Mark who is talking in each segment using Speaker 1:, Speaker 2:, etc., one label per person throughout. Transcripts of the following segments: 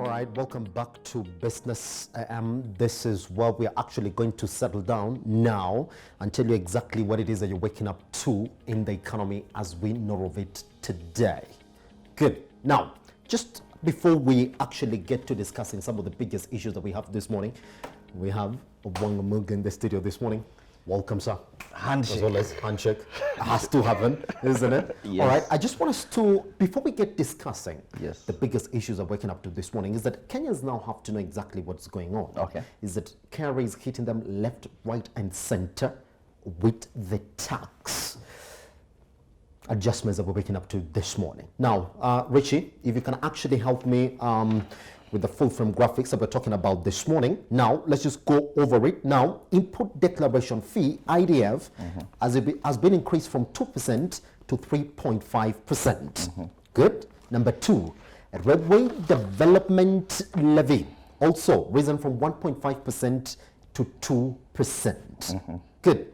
Speaker 1: All right, welcome back to Business AM. This is where we're actually going to settle down now and tell you exactly what it is that you're waking up to in the economy as we know of it today. Good. Now, just before we actually get to discussing some of the biggest issues that we have this morning, we have Ogwang Omuga in the studio this morning. Welcome, sir.
Speaker 2: Handshake.
Speaker 1: As well as handshake. Has to happen, isn't it?
Speaker 2: Yes.
Speaker 1: All right. I just want us to, before we get discussing the
Speaker 2: Yes.
Speaker 1: biggest issues of waking up to this morning, is that Kenyans now have to know exactly what's going on.
Speaker 2: Okay.
Speaker 1: Is that KRA is hitting them left, right, and center with the tax adjustments that we're waking up to this morning. Now, Richie, if you can actually help me with the full frame graphics that we're talking about this morning. Now, let's just go over it. Now, input declaration fee, IDF, has been increased from 2% to 3.5%. Good. Number two, railway development levy also risen from 1.5% to 2%. Good.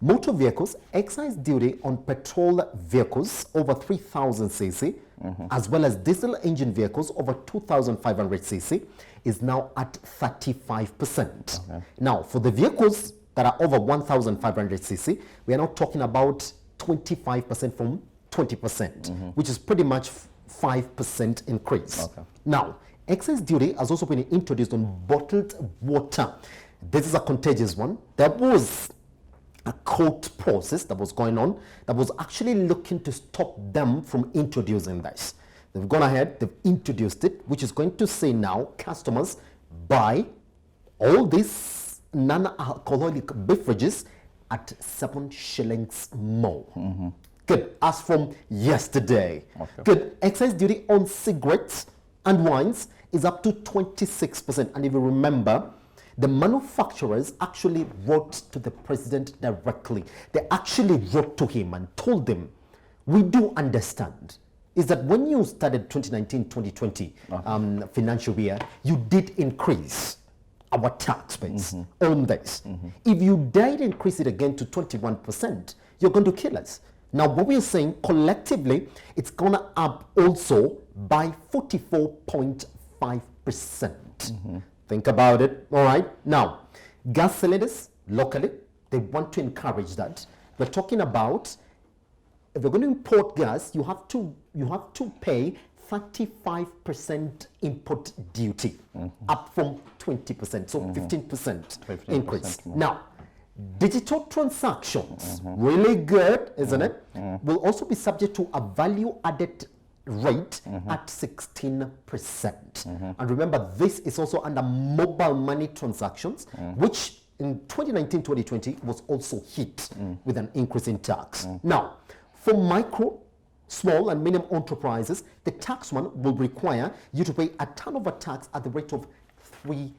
Speaker 1: Motor vehicles, excise duty on petrol vehicles over 3,000 cc, as well as diesel engine vehicles over 2,500 cc, is now at 35%. Now, for the vehicles that are over 1,500 cc, we are now talking about 25% from 20%, which is pretty much 5% increase. Now, excise duty has also been introduced on bottled water. This is a contagious one. There was a court process that was going on that was actually looking to stop them from introducing this. They've gone ahead, they've introduced it, which is going to say now customers buy all these non-alcoholic beverages at 7 shillings more. Good. As from yesterday. Good. Excise duty on cigarettes and wines is up to 26%. And if you remember, the manufacturers actually wrote to the president directly. They actually wrote to him and told him, we do understand, is that when you started 2019-2020 financial year, you did increase our tax base on this. If you dare increase it again to 21%, you're going to kill us. Now, what we're saying, collectively, it's going to up also by 44.5%. Think about it. All right. Now, gas cylinders locally, they want to encourage that. We're talking about if you're going to import gas, you have to pay 35% import duty, up from 20%, so 15% increase.
Speaker 2: more.
Speaker 1: Now, digital transactions, really good, isn't it? Will also be subject to a value-added rate at 16%. And remember, this is also under mobile money transactions, which in 2019-2020 was also hit with an increase in tax. Now, for micro, small and medium enterprises, the tax one will require you to pay a turnover tax at the rate of 3%.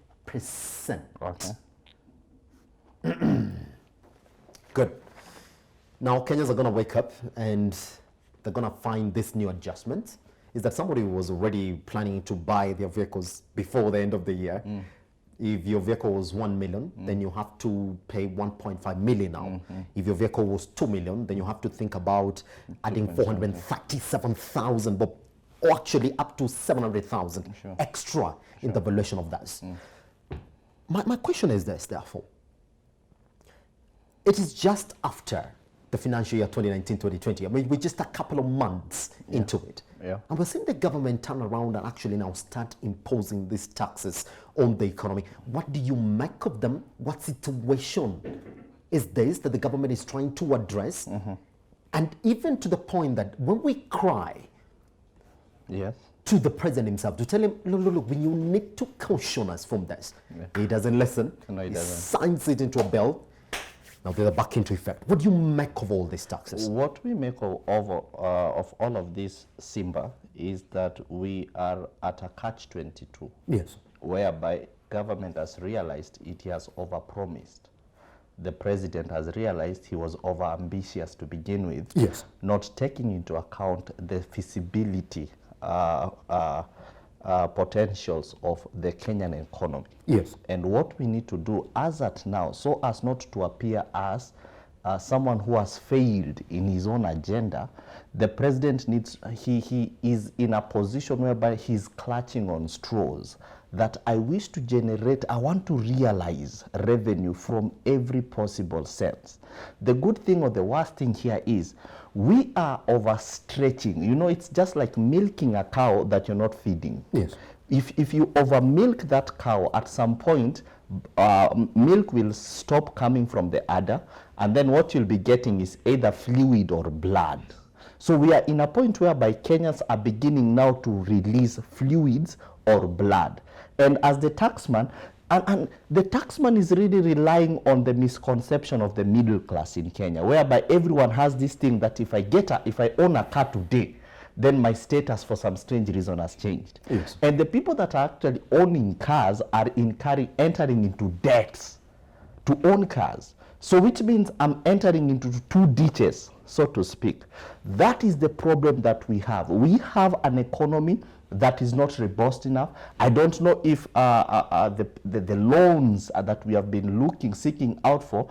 Speaker 1: Good. Now, Kenyans are going to wake up and they're going to find this new adjustment is that somebody was already planning to buy their vehicles before the end of the year. If your vehicle was 1 million, then you have to pay 1.5 million now. If your vehicle was 2 million, then you have to think about adding 437,000, but or actually up to 700,000 extra in the valuation of that. My question is this, therefore. It is just after the financial year 2019-2020. I mean, we're just a couple of months into it. And we're seeing the government turn around and actually now start imposing these taxes on the economy. What do you make of them? What situation is this that the government is trying to address? And even to the point that when we cry to the president himself, to tell him, look, you need to caution us from this. He doesn't listen.
Speaker 2: No, he doesn't.
Speaker 1: Signs it into a bill. Now they're back into effect. What do you make of all these taxes?
Speaker 2: What we make of all of this, Simba, is that we are at a catch-22.
Speaker 1: Yes.
Speaker 2: Whereby government has realized it has overpromised. The president has realized he was over-ambitious to begin with.
Speaker 1: Yes.
Speaker 2: Not taking into account the feasibility potentials of the Kenyan economy.
Speaker 1: Yes.
Speaker 2: And what we need to do as at now, so as not to appear as someone who has failed in his own agenda, the president needs, he is in a position whereby he's clutching on straws that I wish to generate, I want to realize revenue from every possible sense. The good thing or the worst thing here is we are overstretching. You know, it's just like milking a cow that you're not feeding.
Speaker 1: Yes.
Speaker 2: If you over milk that cow, at some point, milk will stop coming from the udder, and then what you'll be getting is either fluid or blood. So we are in a point whereby Kenyans are beginning now to release fluids or blood. And as the taxman, and the taxman is really relying on the misconception of the middle class in Kenya, whereby everyone has this thing that if I own a car today, then my status for some strange reason has changed.
Speaker 1: Yes.
Speaker 2: And the people that are actually owning cars are entering into debts to own cars. So which means I'm entering into two ditches, so to speak. That is the problem that we have. We have an economy that is not robust enough. I don't know if the loans that we have been seeking out for,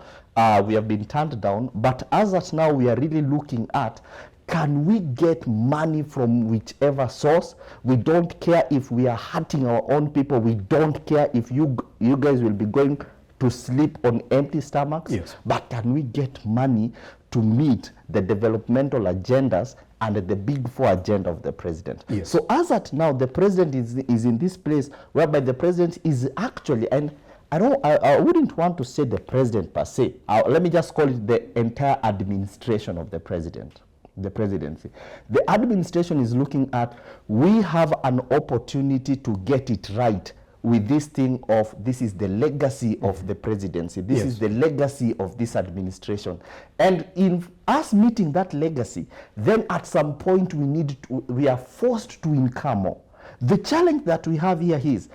Speaker 2: we have been turned down. But as of now, we are really looking at, can we get money from whichever source? We don't care if we are hurting our own people. We don't care if you guys will be going to sleep on empty stomachs.
Speaker 1: Yes.
Speaker 2: But can we get money to meet the developmental agendas and the big four agenda of the president?
Speaker 1: Yes.
Speaker 2: So as at now, the president is in this place whereby the president is actually, and I wouldn't want to say the president per se. Let me just call it the entire administration of the president. The presidency. The administration is looking at, we have an opportunity to get it right with this thing of, this is the legacy of the presidency. This is the legacy of this administration. And in us meeting that legacy, then at some point we are forced to incur more. The challenge that we have here is,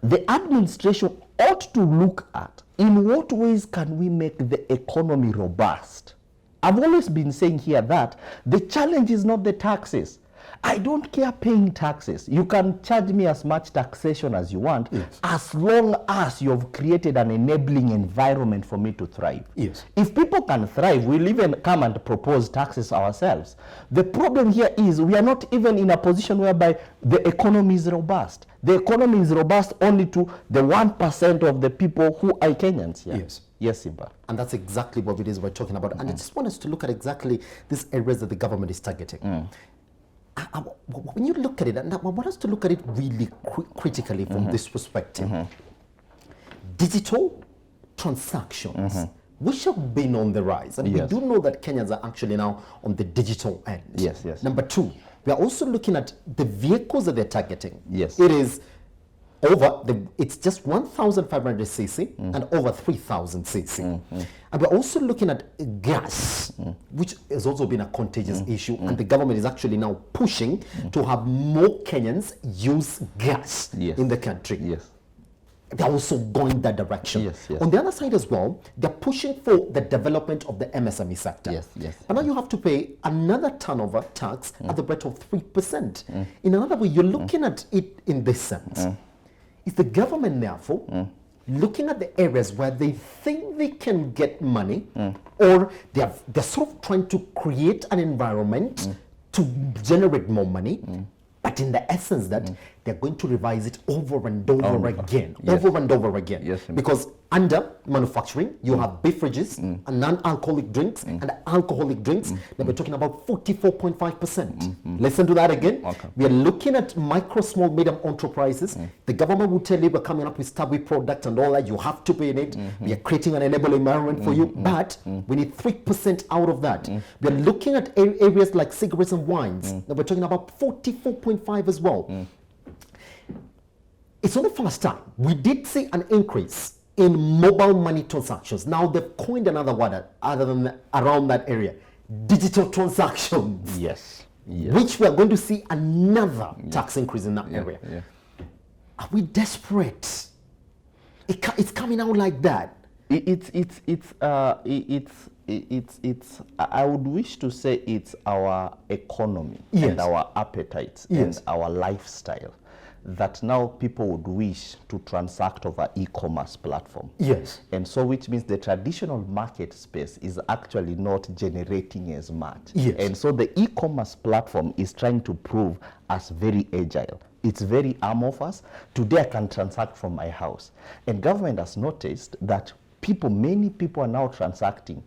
Speaker 2: the administration ought to look at, in what ways can we make the economy robust? I've always been saying here that the challenge is not the taxes. I don't care paying taxes. You can charge me as much taxation as you want, as long as you've created an enabling environment for me to thrive.
Speaker 1: Yes.
Speaker 2: If people can thrive, we'll even come and propose taxes ourselves. The problem here is we are not even in a position whereby the economy is robust. The economy is robust only to the 1% of the people who are Kenyans here.
Speaker 1: Yes.
Speaker 2: Yes, Simba.
Speaker 1: And that's exactly what it is we're talking about. And I just want us to look at exactly these areas that the government is targeting. When you look at it, and I want us to look at it really critically from this perspective. Digital transactions, which have been on the rise. And we do know that Kenyans are actually now on the digital end.
Speaker 2: Yes, yes.
Speaker 1: Number two, we are also looking at the vehicles that they're targeting.
Speaker 2: Yes.
Speaker 1: It is it's just 1,500 cc and over 3,000 cc. And we're also looking at gas, which has also been a contagious issue, and the government is actually now pushing to have more Kenyans use gas in the country.
Speaker 2: Yes.
Speaker 1: They're also going that direction.
Speaker 2: Yes, yes.
Speaker 1: On the other side as well, they're pushing for the development of the MSME sector.
Speaker 2: Yes, yes.
Speaker 1: But now you have to pay another turnover tax at the rate of 3%. In another way, you're looking at it in this sense. Is the government therefore looking at the areas where they think they can get money, or they're sort of trying to create an environment to generate more money, but in the essence that they're going to revise it over and over again, over and over again.
Speaker 2: Yes,
Speaker 1: because under manufacturing, you have beverages and non-alcoholic drinks and alcoholic drinks. Then we're talking about 44.5%. Listen to that again.
Speaker 2: Okay.
Speaker 1: We are looking at micro, small, medium enterprises. The government will tell you we're coming up with Stabby product and all that. You have to pay in it. We are creating an enabling environment for you, but we need 3% out of that. We are looking at areas like cigarettes and wines. Now we're talking about 44.5 as well. It's not the first time. We did see an increase in mobile money transactions. Now they've coined another word other than around that area, digital transactions.
Speaker 2: Yes.
Speaker 1: Which we are going to see another tax increase in that area. Are we desperate? It's coming out like that.
Speaker 2: I would wish to say it's our economy and our appetites and our lifestyle that now people would wish to transact over e-commerce platform.
Speaker 1: Yes.
Speaker 2: And so which means the traditional market space is actually not generating as much.
Speaker 1: Yes.
Speaker 2: And so the e-commerce platform is trying to prove us very agile. It's very amorphous. Today I can transact from my house. And government has noticed that many people are now transacting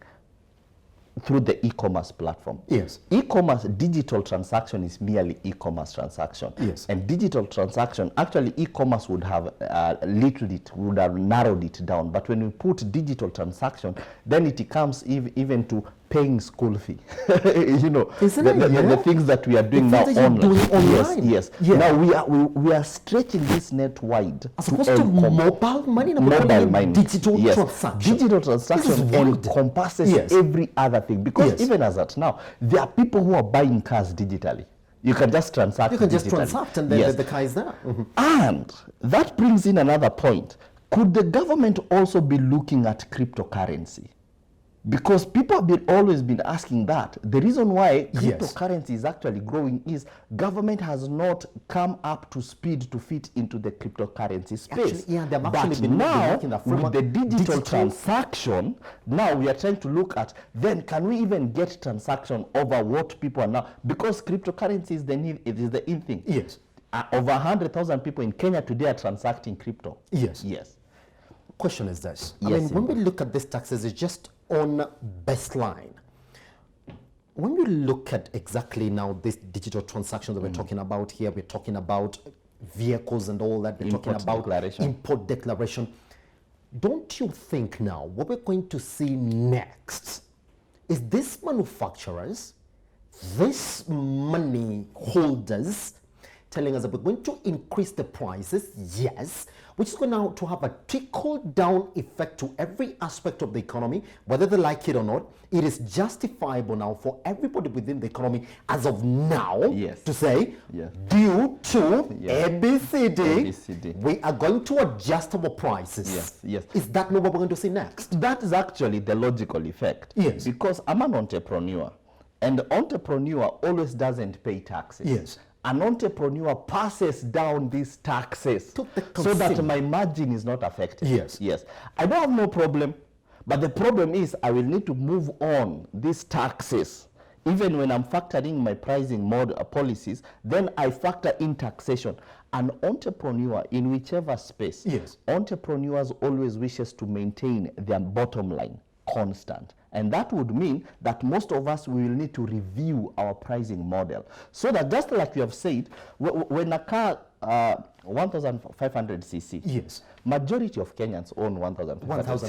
Speaker 2: through the e-commerce platform.
Speaker 1: Yes.
Speaker 2: E-commerce, digital transaction is merely e-commerce transaction.
Speaker 1: Yes.
Speaker 2: And digital transaction, actually e-commerce would have would have narrowed it down. But when we put digital transaction, then it comes even to paying school fee. You know, the things that we are doing now online. Yes. Yeah. Now we are stretching this net wide.
Speaker 1: As opposed to mobile money,
Speaker 2: mobile money.
Speaker 1: Digital transaction.
Speaker 2: Digital transaction encompasses every other thing. Because even as at now, there are people who are buying cars digitally. You can just transact.
Speaker 1: You can just transact and then the car is there.
Speaker 2: And that brings in another point. Could the government also be looking at cryptocurrency? Because people have always been asking that. The reason why cryptocurrency is actually growing is government has not come up to speed to fit into the cryptocurrency space. But now, with the digital transaction, now we are trying to look at, then can we even get transaction over what people are now? Because cryptocurrency is the in thing.
Speaker 1: Yes.
Speaker 2: Over 100,000 people in Kenya today are transacting crypto.
Speaker 1: Yes.
Speaker 2: Yes.
Speaker 1: Question is this. I mean, when we look at these taxes, it's just on baseline. When we look at exactly now this digital transaction that we're talking about here, we're talking about vehicles and all that, we're talking about import declaration. Don't you think now what we're going to see next is these manufacturers, these money holders telling us that we're going to increase the prices, yes, which is going now to have a trickle-down effect to every aspect of the economy, whether they like it or not. It is justifiable now for everybody within the economy as of now to say, due to ABCD, we are going to adjust our prices. Is that not what we're going to see next?
Speaker 2: That is actually the logical effect.
Speaker 1: Yes.
Speaker 2: Because I'm an entrepreneur, and the entrepreneur always doesn't pay taxes.
Speaker 1: Yes.
Speaker 2: An entrepreneur passes down these taxes so that my margin is not affected.
Speaker 1: Yes.
Speaker 2: Yes. I don't have no problem, but the problem is I will need to move on these taxes. Even when I'm factoring my pricing policies, then I factor in taxation. An entrepreneur in whichever space, entrepreneurs always wishes to maintain their bottom line constant. And that would mean that most of us will need to review our pricing model. So that just like you have said, when a car 1,500 cc, majority of Kenyans own 1,500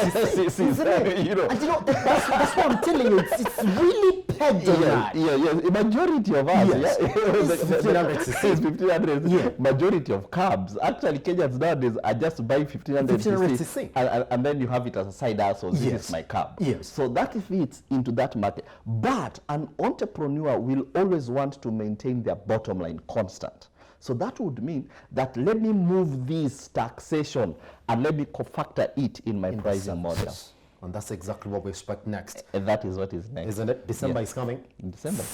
Speaker 2: cc. You know,
Speaker 1: and you know, that's what I'm telling you. It's really pegged on that.
Speaker 2: Majority of us,
Speaker 1: it's 1,500 cc.
Speaker 2: 1,500. Majority of cabs, actually Kenyans nowadays are just buying 1,500 cc, and then you have it as a side hustle. This is my cab. So that fits into that market. But an entrepreneur will always want to maintain their bottom line constant. So that would mean that let me move this taxation and let me factor it in my pricing model.
Speaker 1: And that's exactly what we expect next.
Speaker 2: And that is what is next.
Speaker 1: Isn't it? December is coming.
Speaker 2: In December,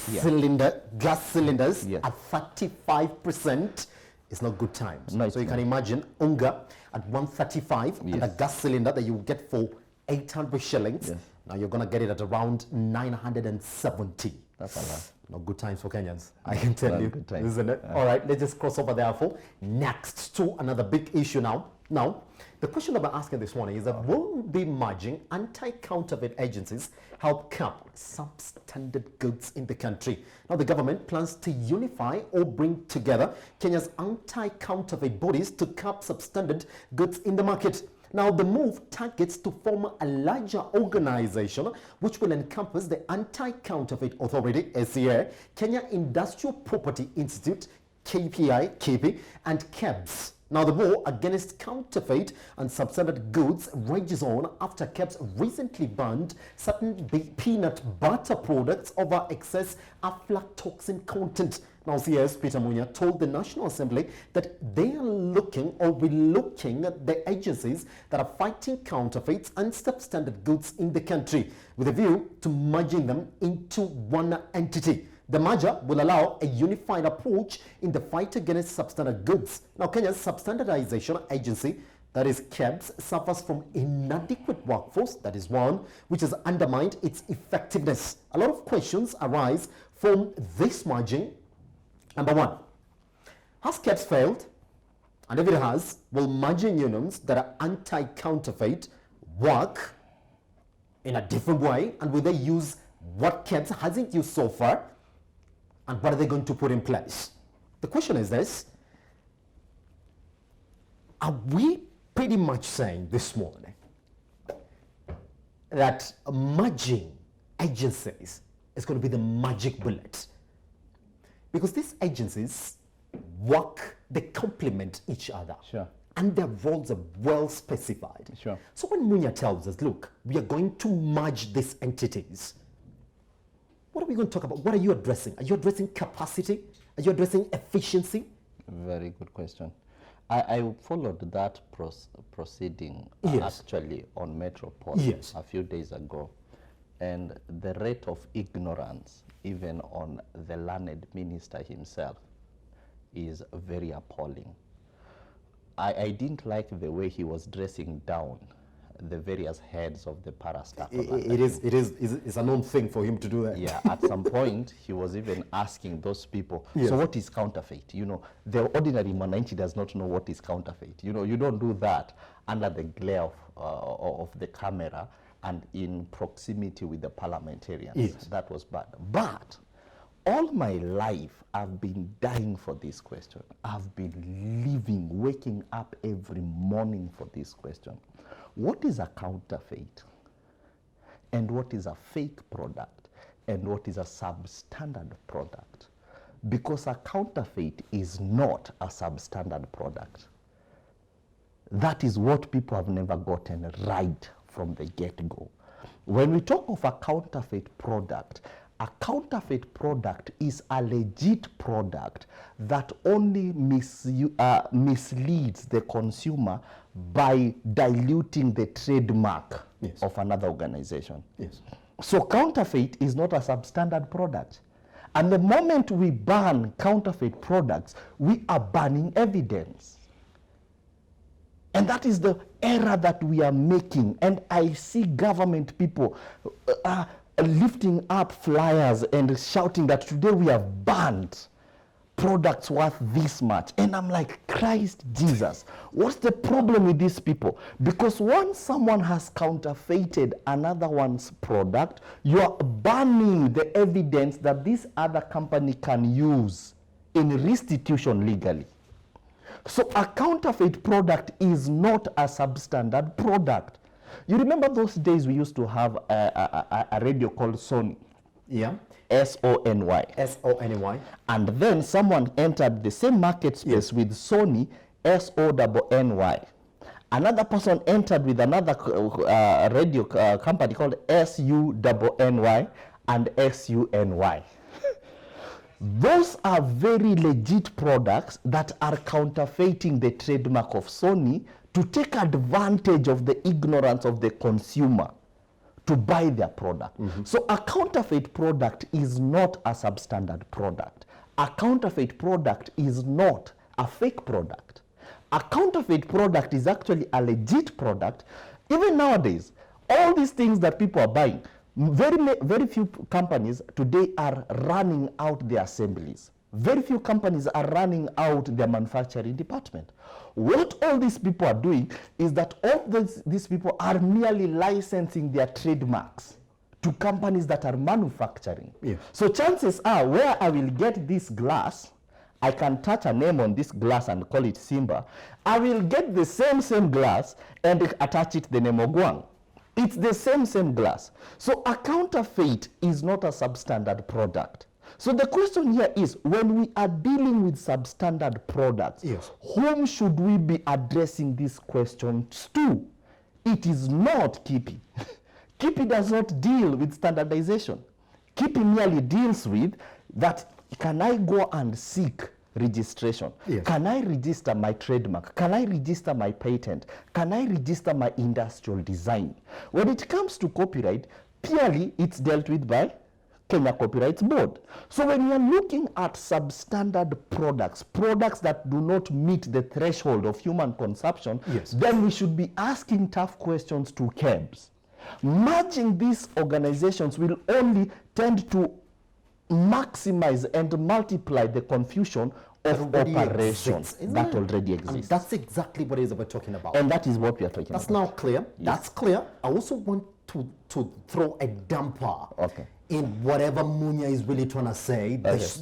Speaker 1: gas cylinders at 35%. It's not good times.
Speaker 2: No,
Speaker 1: so you can imagine Unga at 135 and a gas cylinder that you get for 800 shillings. Now you're going to get it at around 970.
Speaker 2: That's a lot.
Speaker 1: Not good times for Kenyans, I can tell you, isn't it? All right, let's just cross over therefore. Next to another big issue now. Now, the question that I'm asking this morning is that will be merging anti-counterfeit agencies help curb substandard goods in the country? Now, the government plans to unify or bring together Kenya's anti-counterfeit bodies to curb substandard goods in the market. Now, the move targets to form a larger organization which will encompass the Anti-Counterfeit Authority, SCA, Kenya Industrial Property Institute, KPI, and KEBS. Now, the war against counterfeit and substandard goods rages on after KEBS recently banned certain peanut butter products over excess aflatoxin content. Now, CS Peter Munya told the National Assembly that they are looking or relooking at the agencies that are fighting counterfeits and substandard goods in the country with a view to merging them into one entity. The merger will allow a unified approach in the fight against substandard goods. Now, Kenya's Substandardization Agency, that is KEBS, suffers from inadequate workforce, that is one, which has undermined its effectiveness. A lot of questions arise from this merging. Number one, has KEBS failed? And if it has, will merging unions that are anti-counterfeit work in a different way? And will they use what KEBS hasn't used so far? And what are they going to put in place? The question is this: are we pretty much saying this morning that merging agencies is going to be the magic bullet? Because these agencies work, they complement each other.
Speaker 2: Sure.
Speaker 1: And their roles are well specified.
Speaker 2: Sure.
Speaker 1: So when Munya tells us, look, we are going to merge these entities, what are we going to talk about? What are you addressing? Are you addressing capacity? Are you addressing efficiency?
Speaker 2: Very good question. I followed that proceeding
Speaker 1: Yes.
Speaker 2: actually on Metropole
Speaker 1: Yes.
Speaker 2: a few days ago. And the rate of ignorance, even on the learned minister himself, is very appalling. I didn't like the way he was dressing down the various heads of the parastatal.
Speaker 1: It's a known thing for him to do that.
Speaker 2: Yeah, at some point, he was even asking those people,
Speaker 1: Yes.
Speaker 2: so what is counterfeit? You know, the ordinary Mwananchi does not know what is counterfeit. You know, you don't do that under the glare of the camera and in proximity with the parliamentarians.
Speaker 1: Yes.
Speaker 2: That was bad. But all my life, I've been dying for this question. I've been living, waking up every morning for this question. What is a counterfeit? And what is a fake product? And what is a substandard product? Because a counterfeit is not a substandard product. That is what people have never gotten right from the get-go. When we talk of a counterfeit product is a legit product that only misleads the consumer by diluting the trademark
Speaker 1: Yes.
Speaker 2: of another organization.
Speaker 1: Yes.
Speaker 2: So counterfeit is not a substandard product. And the moment we ban counterfeit products, we are banning evidence. And that is the error that we are making. And I see government people lifting up flyers and shouting that today we have banned products worth this much. And I'm like, Christ Jesus, what's the problem with these people? Because once someone has counterfeited another one's product, you are banning the evidence that this other company can use in restitution legally. So a counterfeit product is not a substandard product. You remember those days we used to have a radio called Sony?
Speaker 1: Yeah.
Speaker 2: S-O-N-Y.
Speaker 1: S-O-N-Y.
Speaker 2: And then someone entered the same market space
Speaker 1: Yes.
Speaker 2: with Sony, S-O-N-N-Y. Another person entered with another radio company called S-U-N-N-Y and S-U-N-Y. Those are very legit products that are counterfeiting the trademark of Sony to take advantage of the ignorance of the consumer to buy their product. So a counterfeit product is not a substandard product. A counterfeit product is not a fake product. A counterfeit product is actually a legit product. Even nowadays, all these things that people are buying, very few companies today are running out their assemblies. Very few companies are running out their manufacturing department. What all these people are doing is that all these people are merely licensing their trademarks to companies that are manufacturing.
Speaker 1: Yes.
Speaker 2: So chances are where I will get this glass, I can touch a name on this glass and call it Simba. I will get the same glass and attach it the name Ogwang. It's the same glass. So a counterfeit is not a substandard product. So the question here is, when we are dealing with substandard products,
Speaker 1: Yes.
Speaker 2: whom should we be addressing these questions to? It is not Kipi. Kipi does not deal with standardization. Kipi merely deals with that, can I go and seek registration?
Speaker 1: Yes.
Speaker 2: Can I register my trademark? Can I register my patent? Can I register my industrial design? When it comes to copyright, purely it's dealt with by Kenya Copyright Board. So when we are looking at substandard products, products that do not meet the threshold of human consumption,
Speaker 1: Yes.
Speaker 2: then we should be asking tough questions to KEBS. Merging these organizations will only tend to maximize and multiply the confusion of operations that already exist.
Speaker 1: And that's exactly what it is we're talking about.
Speaker 2: And that is what we are talking
Speaker 1: That's
Speaker 2: about.
Speaker 1: now clear.
Speaker 2: Yes.
Speaker 1: That's clear. I also want to throw a damper in whatever Munya is really trying to say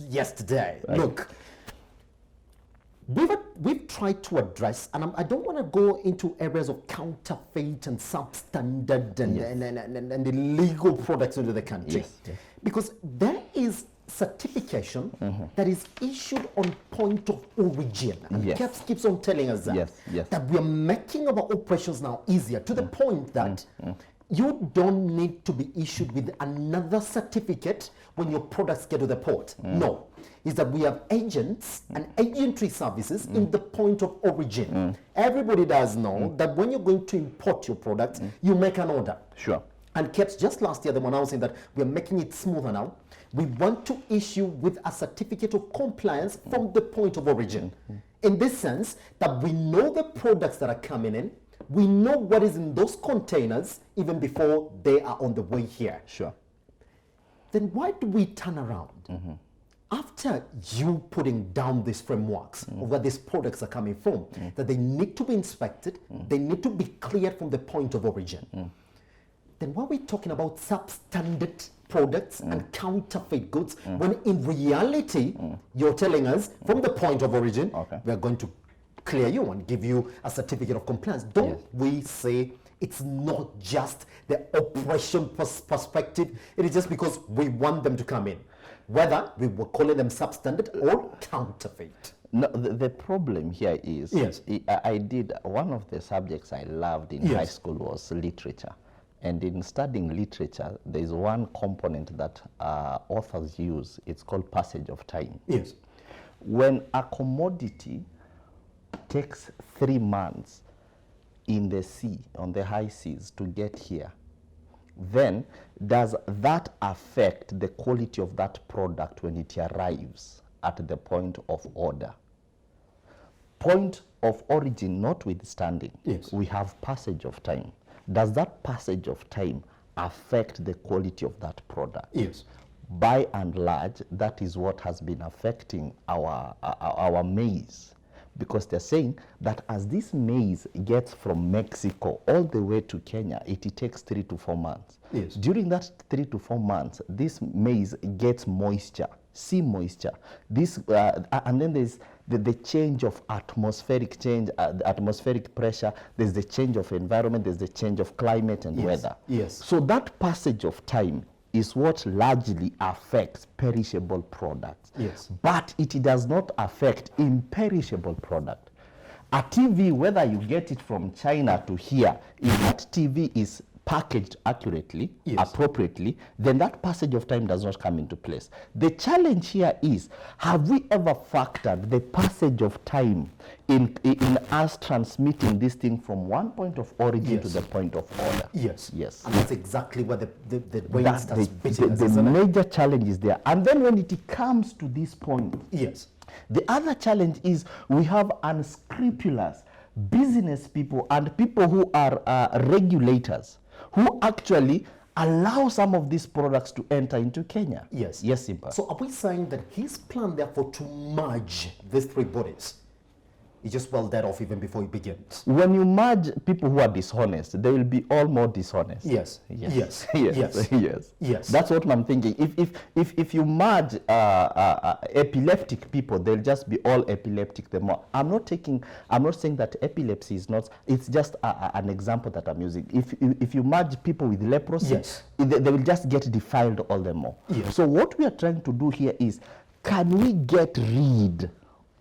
Speaker 1: yesterday.
Speaker 2: Right.
Speaker 1: Look, we've tried to address, and I don't want to go into areas of counterfeit and substandard and illegal products into the country, because there is certification that is issued on point of origin, and KEBS keeps on telling us that we are making our operations now easier to the point that you don't need to be issued with another certificate when your products get to the port. No, is that we have agents and agentry services in the point of origin. Everybody does know that when you're going to import your product, you make an order.
Speaker 2: Sure.
Speaker 1: And KEBS just last year, they were announcing that we are making it smoother now. We want to issue with a certificate of compliance from the point of origin. In this sense, that we know the products that are coming in, we know what is in those containers even before they are on the way here.
Speaker 2: Sure.
Speaker 1: Then why do we turn around? After you putting down these frameworks of where these products are coming from, that they need to be inspected, they need to be cleared from the point of origin. Then why are we talking about substandard products and counterfeit goods when in reality you're telling us from the point of origin we are going to clear you and give you a certificate of compliance? Don't we say it's not just the operation perspective, it is just because we want them to come in, whether we were calling them substandard or counterfeit?
Speaker 2: No, the problem here is, I did, one of the subjects I loved in high school was literature. And in studying literature, there is one component that authors use. It's called passage of time.
Speaker 1: Yes.
Speaker 2: When a commodity takes 3 months in the sea, on the high seas, to get here, then does that affect the quality of that product when it arrives at the point of order? Point of origin notwithstanding, we have passage of time. Does that passage of time affect the quality of that product?
Speaker 1: Yes.
Speaker 2: By and large, that is what has been affecting our maize, because they're saying that as this maize gets from Mexico all the way to Kenya, it takes 3 to 4 months.
Speaker 1: Yes.
Speaker 2: During that 3 to 4 months, this maize gets moisture, sea moisture. This and then there's the change of atmospheric change, atmospheric pressure. There's the change of environment. There's the change of climate and weather.
Speaker 1: Yes.
Speaker 2: So that passage of time is what largely affects perishable products.
Speaker 1: Yes.
Speaker 2: But it does not affect imperishable product. A TV, whether you get it from China to here, if that TV is packaged accurately, appropriately, then that passage of time does not come into place. The challenge here is, have we ever factored the passage of time in us transmitting this thing from one point of origin to the point of order?
Speaker 1: Yes.
Speaker 2: Yes.
Speaker 1: And that's exactly where the brain starts beating us,
Speaker 2: the
Speaker 1: isn't it?
Speaker 2: major challenge is there. And then when it comes to this point, the other challenge is we have unscrupulous business people and people who are regulators who actually allow some of these products to enter into Kenya.
Speaker 1: Yes.
Speaker 2: Yes, Simba.
Speaker 1: So are we saying that his plan, therefore, to merge these 3 bodies is just well dead off even before he begins?
Speaker 2: When you merge people who are dishonest, they will be all more dishonest.
Speaker 1: Yes.
Speaker 2: Yes.
Speaker 1: Yes.
Speaker 2: Yes.
Speaker 1: Yes.
Speaker 2: Yes.
Speaker 1: Yes.
Speaker 2: That's what I'm thinking. If you merge epileptic people, they'll just be all epileptic. I'm not saying that epilepsy is not. It's just an example that I'm using. If you merge people with leprosy, they will just get defiled all the more.
Speaker 1: Yes.
Speaker 2: So what we are trying to do here is, can we get rid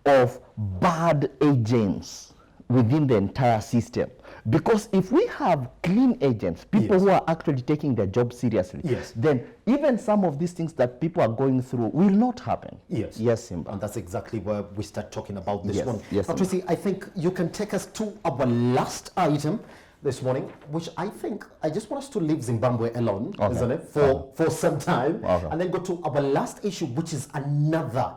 Speaker 2: of bad agents within the entire system? Because if we have clean agents, people who are actually taking their job seriously, then even some of these things that people are going through will not happen.
Speaker 1: Yes.
Speaker 2: Yes, Simba.
Speaker 1: And that's exactly where we start talking about this one.
Speaker 2: Yes,
Speaker 1: now, Tracy, I think you can take us to our last item this morning, which I think I just want us to leave Zimbabwe alone,
Speaker 2: Okay.
Speaker 1: isn't it, for some time,
Speaker 2: Okay.
Speaker 1: and then go to our last issue, which is another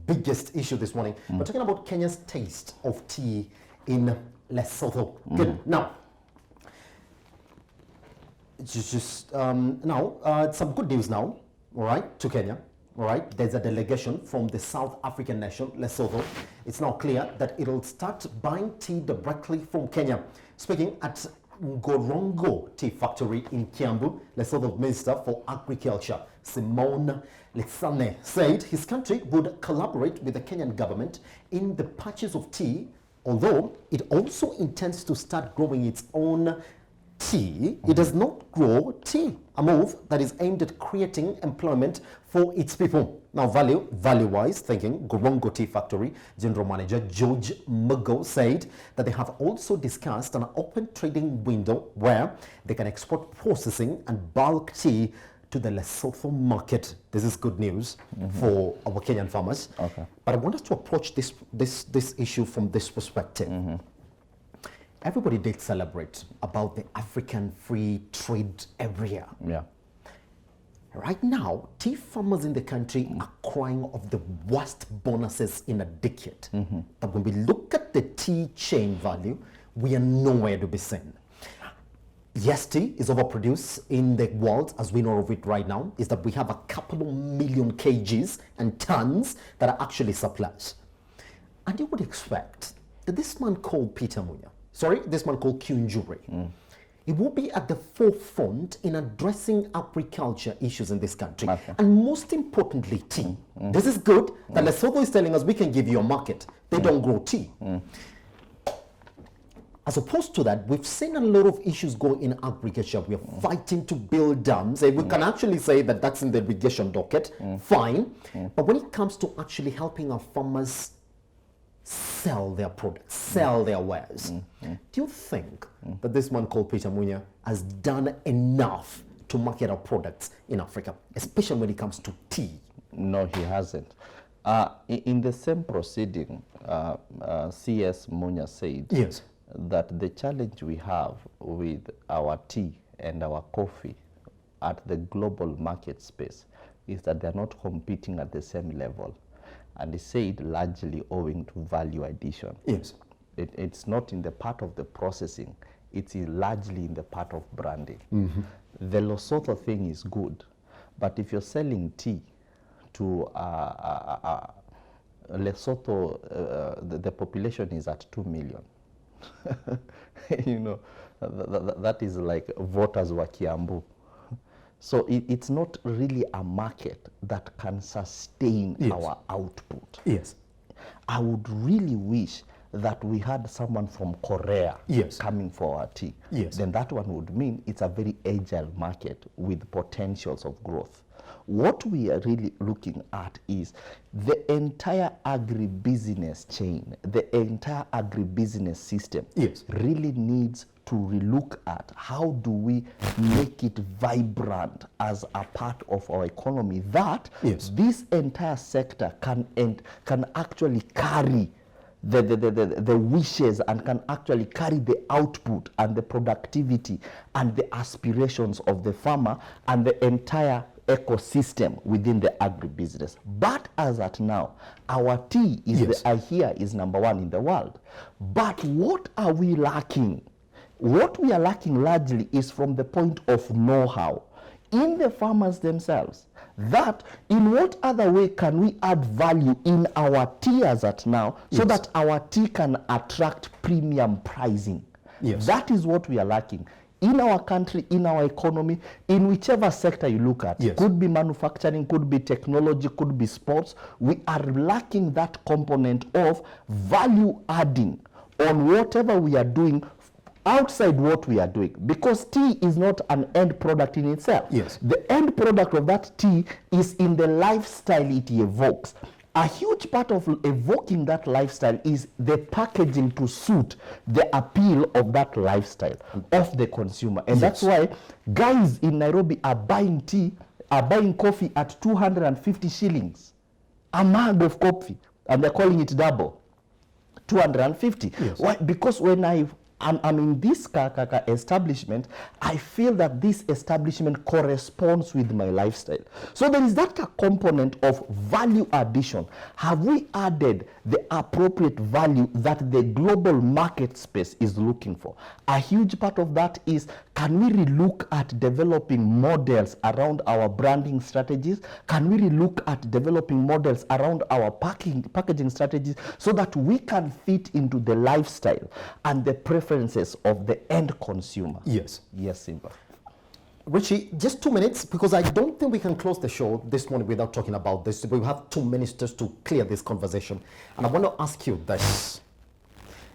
Speaker 1: biggest issue this morning. We're talking about Kenya's taste of tea in Lesotho. Good. Now, some good news now, all right, to Kenya. All right, there's a delegation from the South African nation, Lesotho. It's now clear that it'll start buying tea directly from Kenya. Speaking at Ngorongo Tea Factory in Kiambu, Lesotho Minister for Agriculture, Simone Letsane, said his country would collaborate with the Kenyan government in the purchase of tea, although it also intends to start growing its own tea. It does not grow tea, a move that is aimed at creating employment for its people. Now, value-wise thinking, Ngorongo Tea Factory General Manager George Mugo said that they have also discussed an open trading window where they can export processing and bulk tea to the Lesotho market. This is good news for our Kenyan farmers.
Speaker 2: Okay.
Speaker 1: But I want us to approach this issue from this perspective. Everybody did celebrate about the African Free Trade Area.
Speaker 2: Yeah.
Speaker 1: Right now, tea farmers in the country are crying of the worst bonuses in a decade. But when we look at the tea chain value, we are nowhere to be seen. Yes, tea is overproduced in the world, as we know of it right now, is that we have a couple of million kgs and tons that are actually surplus. And you would expect that this man called this man called Kunjuri, it will be at the forefront in addressing agriculture issues in this country.
Speaker 2: Okay.
Speaker 1: And most importantly, tea. This is good that Lesotho is telling us we can give you a market. They don't grow tea. As opposed to that, we've seen a lot of issues go in agriculture. We are fighting to build dams. We can actually say that that's in the irrigation docket. Fine. But when it comes to actually helping our farmers sell their products, sell their wares, do you think that this man called Peter Munya has done enough to market our products in Africa, especially when it comes to tea?
Speaker 2: No, he hasn't. In the same proceeding, CS Munya said
Speaker 1: Yes.
Speaker 2: that the challenge we have with our tea and our coffee at the global market space is that they're not competing at the same level. And he said largely owing to value addition.
Speaker 1: Yes.
Speaker 2: It's not in the part of the processing, it's largely in the part of branding. The Lesotho thing is good, but if you're selling tea to Lesotho, the population is at 2 million. You know, that is like voters wa Kiambu. So it's not really a market that can sustain our output.
Speaker 1: Yes.
Speaker 2: I would really wish that we had someone from Korea coming for our tea.
Speaker 1: Yes.
Speaker 2: Then that one would mean it's a very agile market with potentials of growth. What we are really looking at is the entire agribusiness chain, the entire agribusiness system really needs to relook at how do we make it vibrant as a part of our economy that this entire sector can actually carry the wishes and can actually carry the output and the productivity and the aspirations of the farmer and the entire ecosystem within the agribusiness. But as at now, our tea is I hear is #1 in the world. But what are we lacking? What we are lacking largely is from the point of know-how in the farmers themselves. That in what other way can we add value in our tea as at now so that our tea can attract premium pricing? That is what we are lacking. In our country, in our economy, in whichever sector you look at, could be manufacturing, could be technology, could be sports, we are lacking that component of value adding on whatever we are doing outside what we are doing, because tea is not an end product in itself. The end product of that tea is in the lifestyle it evokes. A huge part of evoking that lifestyle is the packaging to suit the appeal of that lifestyle of the consumer. And that's why guys in Nairobi are buying coffee at 250 shillings. A mug of coffee. And they're calling it double. 250. Why? Because when I I'm in this establishment, I feel that this establishment corresponds with my lifestyle. So there is that component of value addition. Have we added the appropriate value that the global market space is looking for? A huge part of that is, can we relook at developing models around our branding strategies? Can we relook at developing models around our packaging strategies so that we can fit into the lifestyle and the preferences of the end consumer?
Speaker 1: Yes.
Speaker 2: Yes, Simba.
Speaker 1: Richie, just 2 minutes, because I don't think we can close the show this morning without talking about this. We have 2 minutes just to clear this conversation. And I want to ask you this.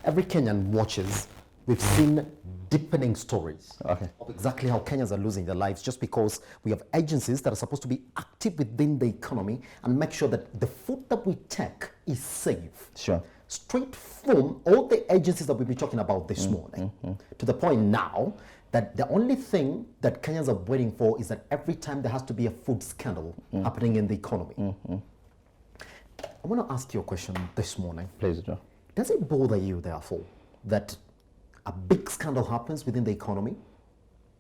Speaker 1: Every Kenyan watches, we've seen deepening stories of exactly how Kenyans are losing their lives just because we have agencies that are supposed to be active within the economy and make sure that the food that we take is safe.
Speaker 2: Sure.
Speaker 1: Straight from all the agencies that we've been talking about this morning, to the point now that the only thing that Kenyans are waiting for is that every time there has to be a food scandal happening in the economy. I want to ask you a question this morning.
Speaker 2: Please do.
Speaker 1: Does it bother you, therefore, that a big scandal happens within the economy?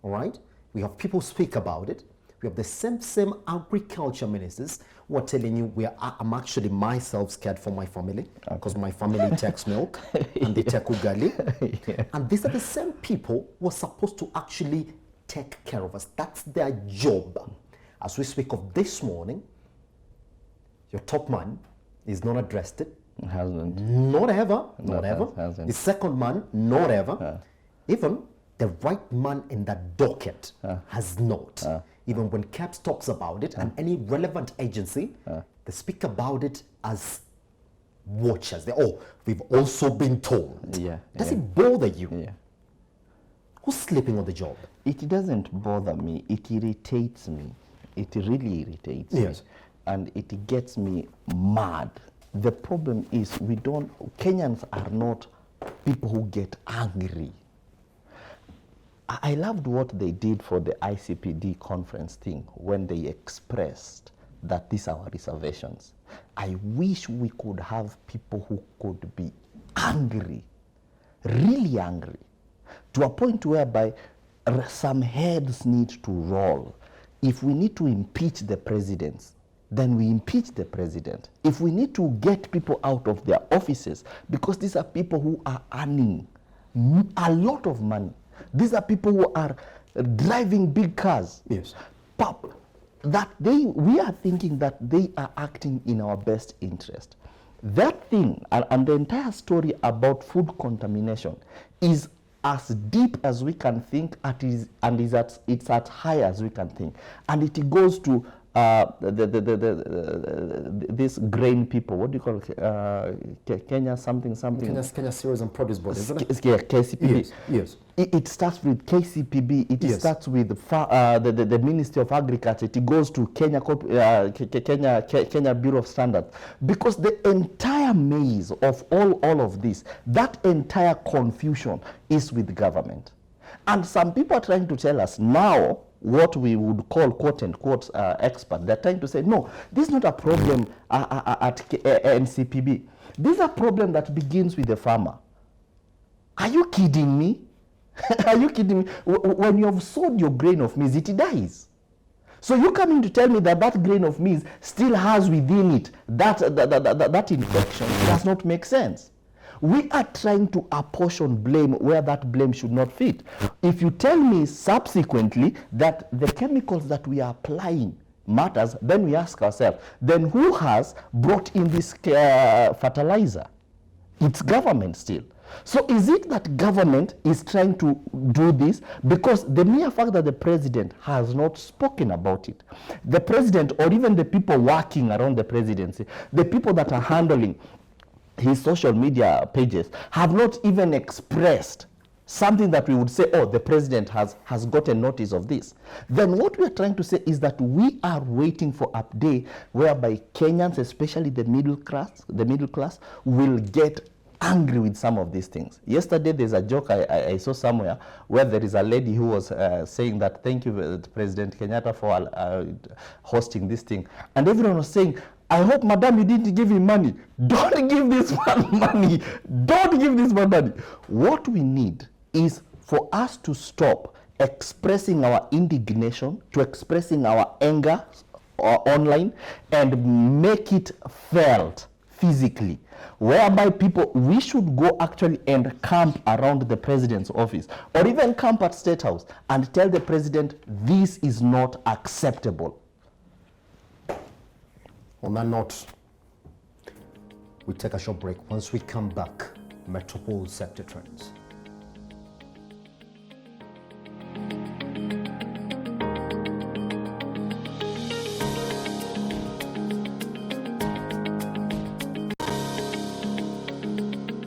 Speaker 1: All right? We have people speak about it. We have the same agriculture ministers who are telling you, I'm actually myself scared for my family because my family takes milk and they take ugali. And these are the same people who are supposed to actually take care of us. That's their job. As we speak of this morning, your top man is not addressed it.
Speaker 2: Hasn't.
Speaker 1: Not ever. Not ever.
Speaker 2: Hasn't.
Speaker 1: The second man, not ever. Even the right man in that docket has not. Even when CAPS talks about it and any relevant agency, they speak about it as watchers. We've also been told. Does it bother you? Who's sleeping on the job?
Speaker 2: It doesn't bother me. It irritates me. It really irritates me. And it gets me mad. The problem is Kenyans are not people who get angry. I loved what they did for the ICPD conference thing when they expressed that these are our reservations. I wish we could have people who could be angry, really angry, to a point whereby some heads need to roll. If we need to impeach the presidents, then we impeach the president. If we need to get people out of their offices, because these are people who are earning a lot of money. These are people who are driving big cars.
Speaker 1: Yes.
Speaker 2: We are thinking that they are acting in our best interest. That thing and the entire story about food contamination is as deep as we can think it's as high as we can think. And it goes to this grain people, what do you call it? Kenya something.
Speaker 1: Kenya Cereals and Produce Board, isn't it?
Speaker 2: Yeah, KCPB.
Speaker 1: Yes.
Speaker 2: It starts with KCPB. It starts with the Ministry of Agriculture. It goes to Kenya Bureau of Standards, because the entire maze of all of this, that entire confusion is with government. And some people are trying to tell us now what we would call quote-unquote expert. They're trying to say, no, this is not a problem at NCPB. This is a problem that begins with the farmer. Are you kidding me? Are you kidding me? When you have sowed your grain of maize, it dies. So you coming to tell me that grain of maize still has within it that infection does not make sense. We are trying to apportion blame where that blame should not fit. If you tell me subsequently that the chemicals that we are applying matters, then we ask ourselves, then who has brought in this fertilizer? It's government still. So is it that government is trying to do this? Because the mere fact that the president has not spoken about it, the president or even the people working around the presidency, the people that are handling his social media pages have not even expressed something that we would say, oh, the president has gotten notice of this. Then what we are trying to say is that we are waiting for a day whereby Kenyans, especially the middle class, will get angry with some of these things. Yesterday, there's a joke I saw somewhere where there is a lady who was saying that thank you, President Kenyatta, for hosting this thing. And everyone was saying, I hope, madam, you didn't give him money. Don't give this man money. Don't give this man money. What we need is for us to stop expressing our indignation, to expressing our anger online, and make it felt physically, whereby people, we should go actually and camp around the president's office, or even camp at State House and tell the president this is not acceptable.
Speaker 1: On that note, we take a short break. Once we come back, Metropole sector trends.